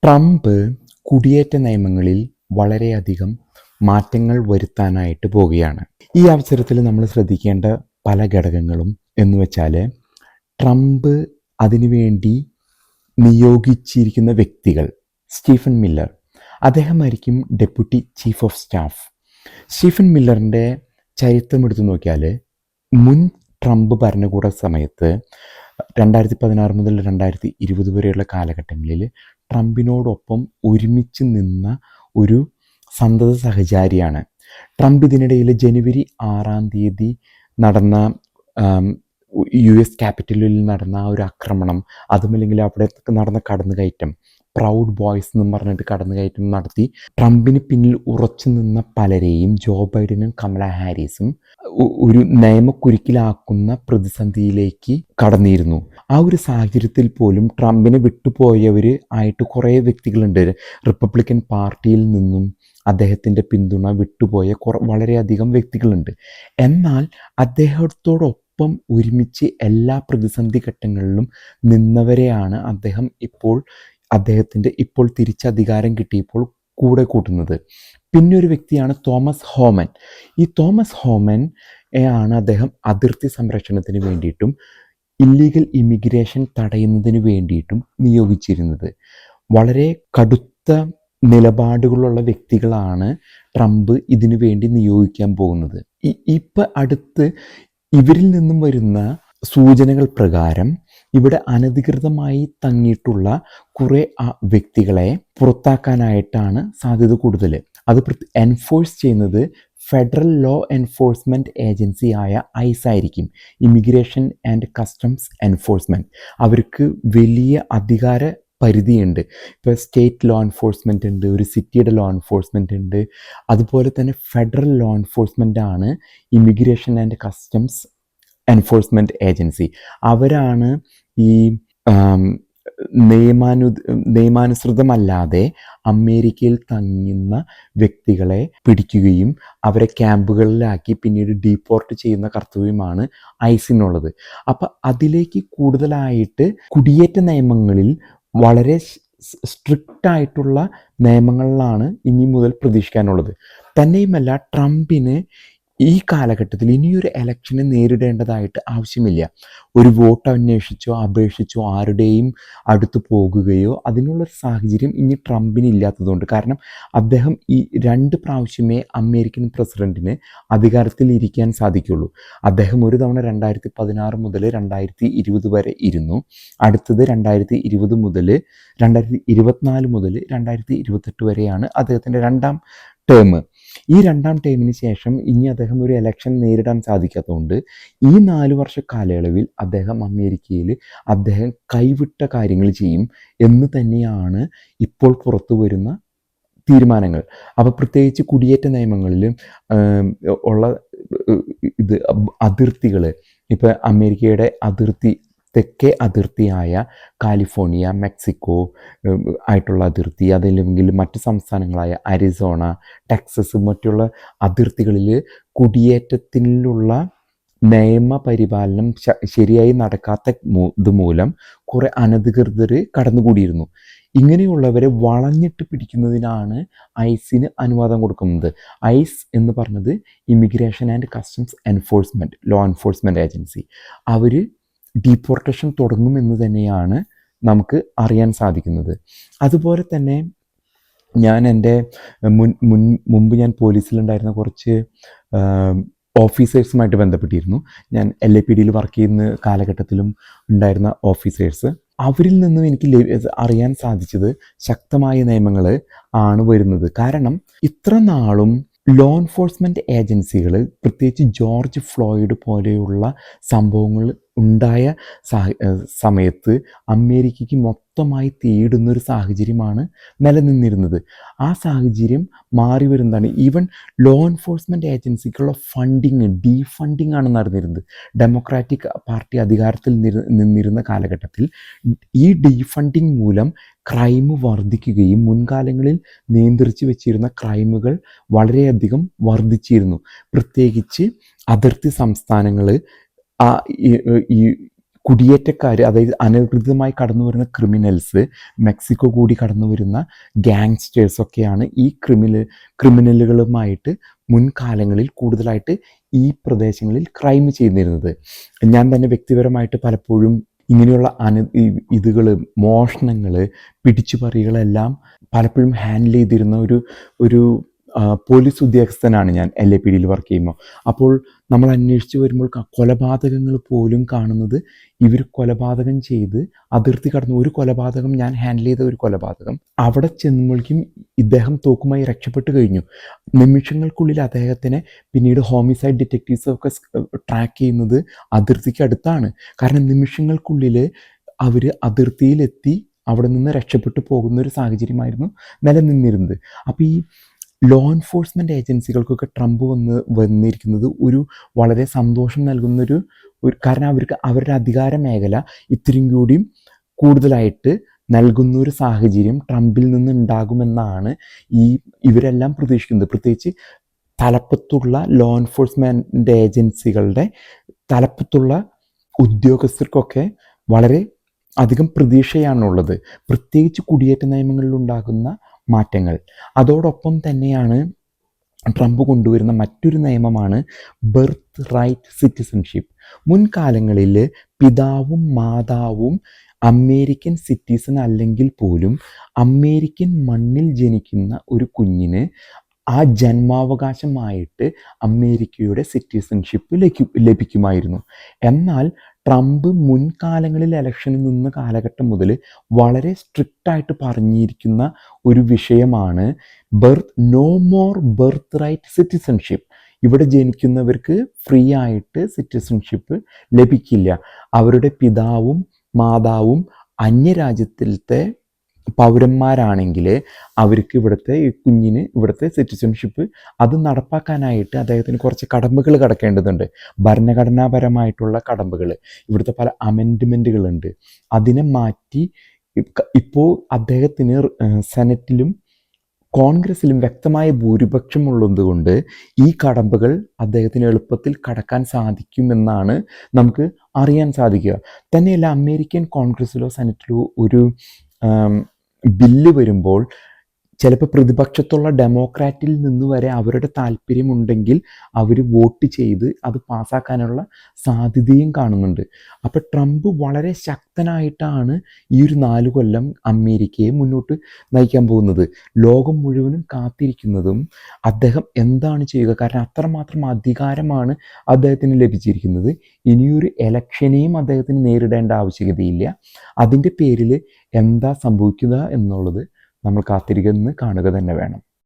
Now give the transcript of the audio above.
Trump കുടിയേറ്റ നിയമങ്ങളിൽ വളരെയധികം മാറ്റങ്ങൾ വരുത്താനായിട്ട് പോവുകയാണ്. ഈ അവസരത്തിൽ നമ്മൾ ശ്രദ്ധിക്കേണ്ട പല ഘടകങ്ങളും എന്ന് വെച്ചാൽ, ട്രംപ് അതിനുവേണ്ടി നിയോഗിച്ചിരിക്കുന്ന വ്യക്തികൾ. സ്റ്റീഫൻ മില്ലർ, അദ്ദേഹമായിരിക്കും deputy chief of staff. Stephen മില്ലറിൻ്റെ ചരിത്രം എടുത്തു നോക്കിയാൽ, മുൻ ട്രംപ് ഭരണകൂട സമയത്ത് 2016 മുതൽ 2020 വരെയുള്ള കാലഘട്ടങ്ങളിൽ ട്രംപിനോടൊപ്പം ഒരുമിച്ച് നിന്ന ഒരു സന്തത സഹചാരിയാണ്. ട്രംപ് ഇതിനിടയിൽ ജനുവരി 6 നടന്ന US ക്യാപിറ്റലിൽ നടന്ന ഒരു ആക്രമണം, അതുമല്ലെങ്കിൽ അവിടെ നടന്ന കടന്നുകയറ്റം, പ്രൗഡ് ബോയ്സ് എന്നും പറഞ്ഞിട്ട് കടന്നുകയറ്റം നടത്തി ട്രംപിന് പിന്നിൽ ഉറച്ചു നിന്ന പലരെയും, ജോ ബൈഡനും കമല ഹാരിസും ഒരു നിയമക്കുരുക്കിലാക്കുന്ന പ്രതിസന്ധിയിലേക്ക് കടന്നിരുന്നു. ആ ഒരു സാഹചര്യത്തിൽ പോലും ട്രംപിനെ വിട്ടുപോയവർ ആയിട്ട് കുറേ വ്യക്തികളുണ്ട്. റിപ്പബ്ലിക്കൻ പാർട്ടിയിൽ നിന്നും അദ്ദേഹത്തിൻ്റെ പിന്തുണ വിട്ടുപോയ വളരെയധികം വ്യക്തികളുണ്ട്. എന്നാൽ അദ്ദേഹത്തോടൊപ്പം ഒരുമിച്ച് എല്ലാ പ്രതിസന്ധി ഘട്ടങ്ങളിലും നിന്നവരെയാണ് അദ്ദേഹത്തിൻ്റെ ഇപ്പോൾ തിരിച്ചധികാരം കിട്ടിയപ്പോൾ കൂടെ കൂട്ടുന്നത്. പിന്നെ ഒരു വ്യക്തിയാണ് തോമസ് ഹോമൻ. ഈ തോമസ് ഹോമൻ ആണ് അദ്ദേഹം അതിർത്തി സംരക്ഷണത്തിന് വേണ്ടിയിട്ടും ഇല്ലീഗൽ ഇമിഗ്രേഷൻ തടയുന്നതിന് വേണ്ടിയിട്ടും നിയോഗിച്ചിരുന്നത്. വളരെ കടുത്ത നിലപാടുകളുള്ള വ്യക്തികളാണ് ട്രംപ് ഇതിനു വേണ്ടി നിയോഗിക്കാൻ പോകുന്നത്. ഇപ്പം അടുത്ത് ഇവരിൽ നിന്നും വരുന്ന സൂചനകൾ പ്രകാരം ഇവിടെ അനധികൃതമായി തങ്ങിയിട്ടുള്ള കുറേ വ്യക്തികളെ പുറത്താക്കാനായിട്ടാണ് സാധ്യത കൂടുതൽ. അത് എൻഫോഴ്സ് ചെയ്യുന്നത് ഫെഡറൽ ലോ എൻഫോഴ്സ്മെൻറ്റ് ഏജൻസി ആയ ഐസ് ആയിരിക്കും, ഇമിഗ്രേഷൻ ആൻഡ് കസ്റ്റംസ് എൻഫോഴ്സ്മെൻറ്റ്. അവർക്ക് വലിയ അധികാര പരിധിയുണ്ട്. ഇപ്പോൾ സ്റ്റേറ്റ് ലോ എൻഫോഴ്സ്മെൻറ്റ് ഉണ്ട്, ഒരു സിറ്റിയുടെ ലോ എൻഫോഴ്സ്മെൻറ്റ് ഉണ്ട്. അതുപോലെ തന്നെ ഫെഡറൽ ലോ എൻഫോഴ്സ്മെൻ്റ് ആണ് immigration and customs enforcement agency. അവരാണ് ഈ നിയമാനുസൃതമല്ലാതെ അമേരിക്കയിൽ തങ്ങുന്ന വ്യക്തികളെ പിടിക്കുകയും അവരെ ക്യാമ്പുകളിലാക്കി പിന്നീട് ഡീപ്പോർട്ട് ചെയ്യുന്ന കർത്തവ്യമാണ് ഐസിനുള്ളത്. അപ്പം അതിലേക്ക് കൂടുതലായിട്ട് കുടിയേറ്റ നിയമങ്ങളിൽ വളരെ സ്ട്രിക്റ്റ് ആയിട്ടുള്ള നിയമങ്ങളിലാണ് ഇനി മുതൽ പ്രതീക്ഷിക്കാനുള്ളത്. തന്നെയുമല്ല, ട്രംപിന് ഈ കാലഘട്ടത്തിൽ ഇനിയൊരു ഇലക്ഷനെ നേരിടേണ്ടതായിട്ട് ആവശ്യമില്ല. ഒരു വോട്ട് അപേക്ഷിച്ചോ ആരുടെയും അടുത്ത് പോകുകയോ അതിനുള്ളൊരു സാഹചര്യം ഇനി ട്രംപിന് ഇല്ലാത്തതുകൊണ്ട്. കാരണം അദ്ദേഹം ഈ 2 പ്രാവശ്യമേ അമേരിക്കൻ പ്രസിഡന്റിന് അധികാരത്തിൽ ഇരിക്കാൻ സാധിക്കുള്ളൂ. അദ്ദേഹം ഒരു തവണ 2016 മുതൽ 2020 വരെ ഇരുന്നു. അടുത്തത് 2020 മുതൽ 2024 മുതൽ 2028 വരെയാണ് അദ്ദേഹത്തിൻ്റെ 2ാം ടേം. ഈ 2ാം ടേമിന് ശേഷം ഇനി അദ്ദേഹം ഒരു ഇലക്ഷൻ നേരിടാൻ സാധിക്കാത്തതുകൊണ്ട് ഈ 4 വർഷ കാലയളവിൽ അദ്ദേഹം അമേരിക്കയിൽ കൈവിട്ട കാര്യങ്ങൾ ചെയ്യും എന്ന് തന്നെയാണ് ഇപ്പോൾ പുറത്തു വരുന്ന തീരുമാനങ്ങൾ. അപ്പോൾ പ്രത്യേകിച്ച് കുടിയേറ്റ നിയമങ്ങളിലും ഉള്ള അതിർത്തികൾ, ഇപ്പോൾ അമേരിക്കയുടെ തെക്കേ അതിർത്തിയായ കാലിഫോർണിയ, മെക്സിക്കോ ആയിട്ടുള്ള അതിർത്തി, അതല്ലെങ്കിൽ മറ്റ് സംസ്ഥാനങ്ങളായ അരിസോണ, ടെക്സസ്, മറ്റുള്ള അതിർത്തികളിൽ കുടിയേറ്റത്തിനുള്ള നിയമപരിപാലനം ശരിയായി നടക്കാത്ത മൂലം കുറേ അനധികൃതർ കടന്നുകൂടിയിരുന്നു. ഇങ്ങനെയുള്ളവരെ വളഞ്ഞിട്ട് പിടിക്കുന്നതിനാണ് ഐസിന് അനുവാദം കൊടുക്കുന്നത്. ഐസ് എന്ന് പറഞ്ഞത് immigration and customs enforcement law enforcement agency. അവർ ഡീപ്പോർട്ടേഷൻ തുടങ്ങുമെന്ന് തന്നെയാണ് നമുക്ക് അറിയാൻ സാധിക്കുന്നത്. അതുപോലെ തന്നെ ഞാൻ എൻ്റെ മുമ്പ് ഞാൻ പോലീസിലുണ്ടായിരുന്ന കുറച്ച് ഓഫീസേഴ്സുമായിട്ട് ബന്ധപ്പെട്ടിരുന്നു. ഞാൻ LAPDയിൽ വർക്ക് ചെയ്യുന്ന കാലഘട്ടത്തിലും ഉണ്ടായിരുന്ന ഓഫീസേഴ്സ്. അവരിൽ നിന്നും എനിക്ക് അറിയാൻ സാധിച്ചത് ശക്തമായ നിയമങ്ങൾ ആണ് വരുന്നത്. കാരണം ഇത്ര നാളും ലോ എൻഫോഴ്സ്മെൻറ്റ് ഏജൻസികൾ, പ്രത്യേകിച്ച് ജോർജ് ഫ്ലോയിഡ് പോലെയുള്ള സംഭവങ്ങൾ ഉണ്ടായ സമയത്ത് അമേരിക്കയ്ക്ക് മൊത്തമായി തേടുന്നൊരു സാഹചര്യമാണ് നിലനിന്നിരുന്നത്. ആ സാഹചര്യം മാറി വരുന്നതാണ്. ഈവൻ ലോ എൻഫോഴ്സ്മെൻറ്റ് ഏജൻസിക്കുള്ള ഡീഫണ്ടിങ് ആണ് നടന്നിരുന്നത്. ഡെമോക്രാറ്റിക് പാർട്ടി അധികാരത്തിൽ നിന്നിരുന്ന കാലഘട്ടത്തിൽ ഈ ഡീഫണ്ടിങ് മൂലം ക്രൈം വർദ്ധിക്കുകയും മുൻകാലങ്ങളിൽ നിയന്ത്രിച്ച് വെച്ചിരുന്ന ക്രൈമുകൾ വളരെയധികം വർദ്ധിച്ചിരുന്നു. പ്രത്യേകിച്ച് അതിർത്തി സംസ്ഥാനങ്ങൾ ഈ കുടിയേറ്റക്കാർ, അതായത് അനധികൃതമായി കടന്നു വരുന്ന ക്രിമിനൽസ്, മെക്സിക്കോ കൂടി കടന്നു വരുന്ന ഗാങ്സ്റ്റേഴ്സൊക്കെയാണ് ഈ ക്രിമിനലുകളുമായിട്ട് മുൻകാലങ്ങളിൽ കൂടുതലായിട്ട് ഈ പ്രദേശങ്ങളിൽ ക്രൈം ചെയ്തിരുന്നത്. ഞാൻ തന്നെ വ്യക്തിപരമായിട്ട് പലപ്പോഴും ഇങ്ങനെയുള്ള ഇതുകൾ, മോഷണങ്ങൾ, പിടിച്ചുപറികളെല്ലാം പലപ്പോഴും ഹാൻഡിൽ ചെയ്തിരുന്ന ഒരു പോലീസ് ഉദ്യോഗസ്ഥനാണ് ഞാൻ LAPD വർക്ക് ചെയ്യുമ്പോൾ. അപ്പോൾ നമ്മൾ അന്വേഷിച്ച് വരുമ്പോൾ കൊലപാതകങ്ങൾ പോലും കാണുന്നത് ഇവർ കൊലപാതകം ചെയ്ത് അതിർത്തി കടന്നു. ഒരു കൊലപാതകം, ഞാൻ ഹാൻഡിൽ ചെയ്ത ഒരു കൊലപാതകം, അവിടെ ചെന്നുമ്പോഴേക്കും ഇദ്ദേഹം തോക്കുമായി രക്ഷപ്പെട്ടു കഴിഞ്ഞു. നിമിഷങ്ങൾക്കുള്ളിൽ അദ്ദേഹത്തിനെ പിന്നീട് ഹോമിസൈഡ് ഡിറ്റക്റ്റീവ്സൊക്കെ ട്രാക്ക് ചെയ്യുന്നത് അതിർത്തിക്ക് അടുത്താണ്. കാരണം നിമിഷങ്ങൾക്കുള്ളിൽ അവർ അതിർത്തിയിലെത്തി അവിടെ നിന്ന് രക്ഷപ്പെട്ടു പോകുന്ന ഒരു സാഹചര്യമായിരുന്നു നിലനിന്നിരുന്നത്. അപ്പോൾ ഈ ലോ എൻഫോഴ്സ്മെൻറ്റ് ഏജൻസികൾക്കൊക്കെ ട്രംപ് വന്നിരിക്കുന്നത് ഒരു വളരെ സന്തോഷം നൽകുന്നൊരു കാരണം അവരുടെ അധികാര മേഖല ഇത്രയും കൂടിയും കൂടുതലായിട്ട് നൽകുന്നൊരു സാഹചര്യം ട്രംപിൽ നിന്ന് ഉണ്ടാകുമെന്നാണ് ഇവരെല്ലാം പ്രതീക്ഷിക്കുന്നത്. പ്രത്യേകിച്ച് തലപ്പത്തുള്ള ലോ എൻഫോഴ്സ്മെൻറ്റ് ഏജൻസികളുടെ തലപ്പത്തുള്ള ഉദ്യോഗസ്ഥർക്കൊക്കെ വളരെ അധികം പ്രതീക്ഷയാണുള്ളത്, പ്രത്യേകിച്ച് കുടിയേറ്റ നിയമങ്ങളിലുണ്ടാകുന്ന മാറ്റങ്ങൾ. അതോടൊപ്പം തന്നെയാണ് ട്രംപ് കൊണ്ടുവരുന്ന മറ്റൊരു നിയമമാണ് ബർത്ത് റൈറ്റ് സിറ്റിസൺഷിപ്പ്. മുൻകാലങ്ങളിൽ പിതാവും മാതാവും അമേരിക്കൻ സിറ്റിസൺ അല്ലെങ്കിൽ പോലും അമേരിക്കൻ മണ്ണിൽ ജനിക്കുന്ന ഒരു കുഞ്ഞിന് ആ ജന്മാവകാശമായിട്ട് അമേരിക്കയുടെ സിറ്റിസൺഷിപ്പ് ലഭിക്കുമായിരുന്നു. എന്നാൽ ട്രംപ് മുൻകാലങ്ങളിൽ ഇലക്ഷനിൽ നിന്ന കാലഘട്ടം മുതൽ വളരെ സ്ട്രിക്റ്റായിട്ട് പറഞ്ഞിരിക്കുന്ന ഒരു വിഷയമാണ് no more birth right citizenship. ഇവിടെ ജനിക്കുന്നവർക്ക് ഫ്രീ ആയിട്ട് സിറ്റിസൺഷിപ്പ് ലഭിക്കില്ല. അവരുടെ പിതാവും മാതാവും അന്യരാജ്യത്തിലത്തെ പൗരന്മാരാണെങ്കിൽ അവർക്ക് കുഞ്ഞിന് ഇവിടുത്തെ സിറ്റിസൺഷിപ്പ് അത് നടപ്പാക്കാനായിട്ട് അദ്ദേഹത്തിന് കുറച്ച് കടമ്പകൾ കടക്കേണ്ടതുണ്ട്. ഭരണഘടനാപരമായിട്ടുള്ള കടമ്പകൾ, ഇവിടുത്തെ പല അമെൻഡ്മെൻറ്റുകളുണ്ട്. അതിനെ മാറ്റി ഇപ്പോൾ അദ്ദേഹത്തിന് സെനറ്റിലും കോൺഗ്രസിലും വ്യക്തമായ ഭൂരിപക്ഷം ഉള്ളതുകൊണ്ട് ഈ കടമ്പകൾ അദ്ദേഹത്തിന് എളുപ്പത്തിൽ കടക്കാൻ സാധിക്കുമെന്നാണ് നമുക്ക് അറിയാൻ സാധിക്കുക. തന്നെയല്ല, അമേരിക്കൻ കോൺഗ്രസിലോ സെനറ്റിലോ ഒരു ബില്ല് വരുമ്പോൾ ചിലപ്പോൾ പ്രതിപക്ഷത്തുള്ള ഡെമോക്രാറ്റിൽ നിന്ന് വരെ അവരുടെ താല്പര്യമുണ്ടെങ്കിൽ അവർ വോട്ട് ചെയ്ത് അത് പാസ്സാക്കാനുള്ള സാധ്യതയും കാണുന്നുണ്ട്. അപ്പോൾ ട്രംപ് വളരെ ശക്തനായിട്ടാണ് ഈ ഒരു 4 കൊല്ലം അമേരിക്കയെ മുന്നോട്ട് നയിക്കാൻ പോകുന്നത്. ലോകം മുഴുവനും കാത്തിരിക്കുന്നതും അദ്ദേഹം എന്താണ് ചെയ്യുക, കാരണം അത്രമാത്രം അധികാരമാണ് അദ്ദേഹത്തിന് ലഭിച്ചിരിക്കുന്നത്. ഇനിയൊരു ഇലക്ഷനെയും അദ്ദേഹത്തിന് നേരിടേണ്ട ആവശ്യകതയില്ല. അതിൻ്റെ പേരിൽ എന്താ സംഭവിക്കുക എന്നുള്ളത് നമ്മൾ കാത്തിരിക്കുന്ന കാണുക തന്നെ വേണം.